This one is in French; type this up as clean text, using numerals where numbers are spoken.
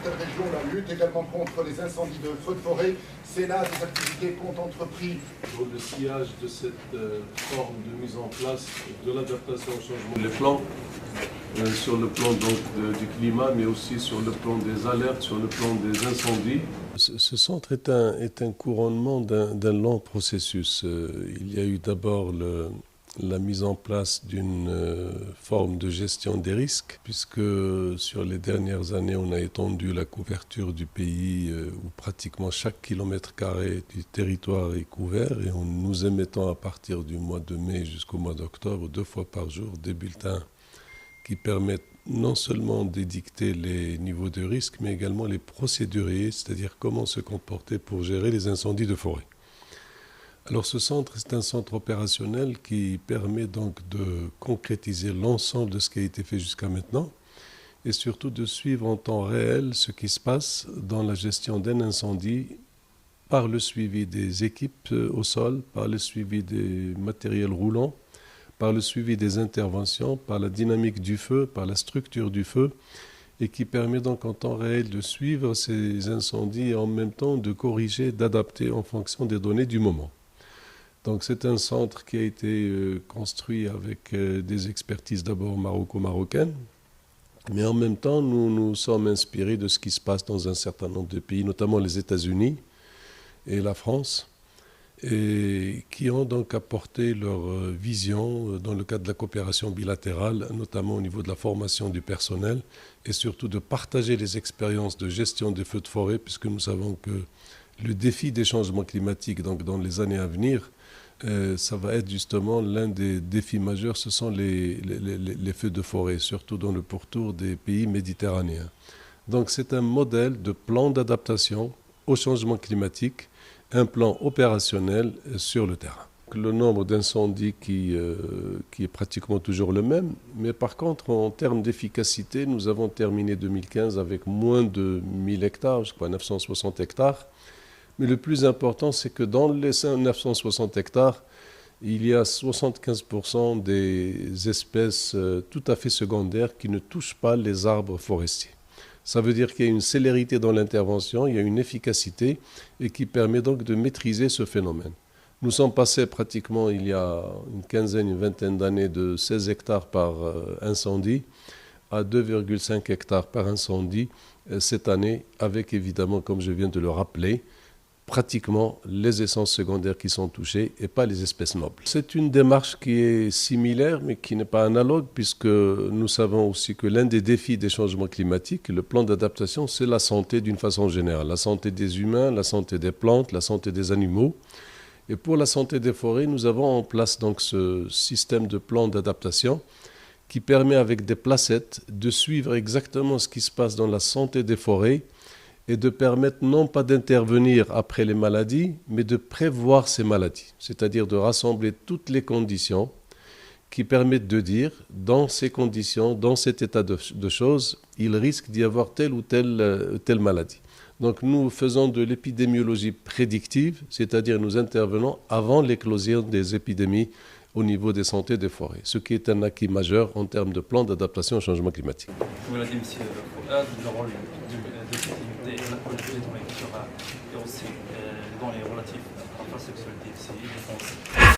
certaines régions, la lutte également contre les incendies de feux de forêt. C'est là des activités qu'ont entrepris. Pour le sillage de cette forme de mise en place de l'adaptation au changement des plans, sur le plan donc, du climat, mais aussi sur le plan des alertes, sur le plan des incendies. Ce centre est un couronnement d'un long processus. Il y a eu d'abord la mise en place d'une forme de gestion des risques, puisque sur les dernières années, on a étendu la couverture du pays où pratiquement chaque kilomètre carré du territoire est couvert, et nous émettons à partir du mois de mai jusqu'au mois d'octobre, 2 fois par jour, des bulletins qui permettent non seulement d'édicter les niveaux de risque, mais également les procéduriers, c'est-à-dire comment se comporter pour gérer les incendies de forêt. Alors ce centre, c'est un centre opérationnel qui permet donc de concrétiser l'ensemble de ce qui a été fait jusqu'à maintenant et surtout de suivre en temps réel ce qui se passe dans la gestion d'un incendie par le suivi des équipes au sol, par le suivi des matériels roulants, par le suivi des interventions, par la dynamique du feu, par la structure du feu, et qui permet donc en temps réel de suivre ces incendies et en même temps de corriger, d'adapter en fonction des données du moment. Donc c'est un centre qui a été construit avec des expertises d'abord maroco-marocaines, mais en même temps nous nous sommes inspirés de ce qui se passe dans un certain nombre de pays, notamment les États-Unis et la France, et qui ont donc apporté leur vision dans le cadre de la coopération bilatérale, notamment au niveau de la formation du personnel et surtout de partager les expériences de gestion des feux de forêt, puisque nous savons que le défi des changements climatiques, donc dans les années à venir, ça va être justement l'un des défis majeurs, ce sont les feux de forêt, surtout dans le pourtour des pays méditerranéens. Donc c'est un modèle de plan d'adaptation au changement climatique, un plan opérationnel sur le terrain. Le nombre d'incendies qui est pratiquement toujours le même, mais par contre, en termes d'efficacité, nous avons terminé 2015 avec moins de 1000 hectares, je crois 960 hectares. Mais le plus important, c'est que dans les 960 hectares, il y a 75% des espèces tout à fait secondaires qui ne touchent pas les arbres forestiers. Ça veut dire qu'il y a une célérité dans l'intervention, il y a une efficacité et qui permet donc de maîtriser ce phénomène. Nous sommes passés pratiquement il y a une quinzaine, une vingtaine d'années de 16 hectares par incendie à 2,5 hectares par incendie cette année, avec évidemment, comme je viens de le rappeler, pratiquement les essences secondaires qui sont touchées et pas les espèces nobles. C'est une démarche qui est similaire mais qui n'est pas analogue, puisque nous savons aussi que l'un des défis des changements climatiques, le plan d'adaptation, c'est la santé d'une façon générale. La santé des humains, la santé des plantes, la santé des animaux. Et pour la santé des forêts, nous avons en place donc ce système de plan d'adaptation qui permet avec des placettes de suivre exactement ce qui se passe dans la santé des forêts et de permettre non pas d'intervenir après les maladies, mais de prévoir ces maladies. C'est-à-dire de rassembler toutes les conditions qui permettent de dire, dans ces conditions, dans cet état de choses, il risque d'y avoir telle ou telle maladie. Donc nous faisons de l'épidémiologie prédictive, c'est-à-dire nous intervenons avant l'éclosion des épidémies au niveau des santé des forêts, ce qui est un acquis majeur en termes de plan d'adaptation au changement climatique. Vous l'avez dit, M. Fouad, le rôle de sécurité et la politique et aussi dans les relatifs à la sexualité et défense.